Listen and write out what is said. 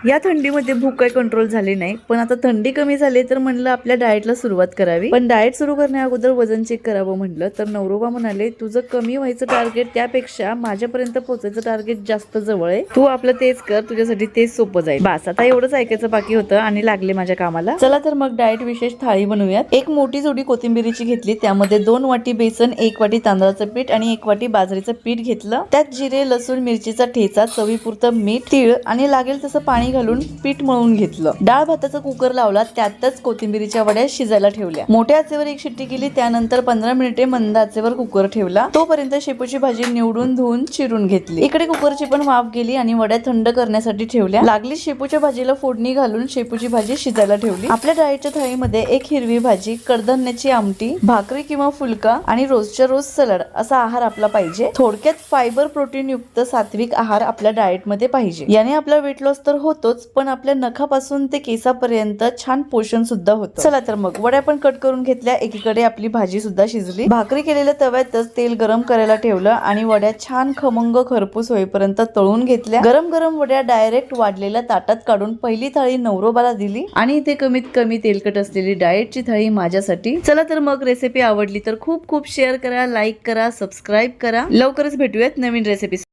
या थंडीमध्ये भूक काही कंट्रोल झाली नाही, पण आता थंडी कमी झाली तर म्हणलं आपल्या डाएटला सुरुवात करावी। पण डाएट सुरू करण्या अगोदर वजन चेक करावं म्हणलं तर नवरोबा म्हणाले, तुझं कमी व्हायचं टार्गेट त्यापेक्षा माझ्यापर्यंत पोहोचायचं टार्गेट जास्त जवळ आहे, तू आपलं तेच कर, तुझ्यासाठी तेच सोपं जाईल। बस आता एवढंच ऐकायचं बाकी होतं आणि लागले माझ्या कामाला। चला तर मग डाएट विशेष थाळी बनवूयात। एक मोठी जोडी कोथिंबीरीची घेतली, त्यामध्ये 2 वाटी बेसन, 1 वाटी तांदळाचं पीठ आणि 1 वाटी बाजरीचं पीठ घेतलं। त्यात जिरे, लसूण, मिरचीचा ठेचा, चवीपुरतं मीठ, तीळ आणि लागेल तसं पाणी घालून पीठ मळून घेतलं। डाळ भाताचा कुकर लावला, त्यातच कोथिंबीरीच्या वड्या शिजायला ठेवल्या। मोठ्या आचेवर 1 शिट्टी केली, त्यानंतर 15 मिनिटे मंद आचेवर कुकर ठेवला। तोपर्यंत शेपूची भाजी निवडून धुवून चिरून घेतली। इकडे कुकरची पण वाफ गेली आणि वड्या थंड करण्यासाठी ठेवल्या। लागली शेपूच्या भाजीला फोडणी घालून शेपूची भाजी शिजायला ठेवली। आपल्या डाएटच्या थाळीमध्ये 1 हिरवी भाजी, कडधान्याची आमटी, भाकरी किंवा फुलका आणि रोजच्या रोज सलाड असा आहार आपला पाहिजे। थोडक्यात फायबर, प्रोटीन युक्त सात्विक आहार आपल्या डाएट मध्ये पाहिजे। याने आपला वेट लॉस तर होतोच, पण आपल्या नखापासून ते केसापर्यंत छान पोषण सुद्धा होतं। चला तर मग वड्या पण कट करून घेतल्या। एकीकडे आपली भाजी सुद्धा शिजली। भाकरी केलेल्या तव्यातच तेल गरम करायला ठेवलं आणि वड्या छान खमंग खरपूस होईपर्यंत तळून घेतल्या। गरम गरम वड्या डायरेक्ट वाढलेल्या ताटात काढून पहिली थाळी नवरोबाला दिली आणि इथे कमीत कमी तेलकट असलेली डाएटची थाळी माझ्यासाठी। चला तर मग रेसिपी आवडली तर खूप खूप शेअर करा, लाईक करा, सबस्क्राईब करा। लवकरच भेटूयात नवीन रेसिपी।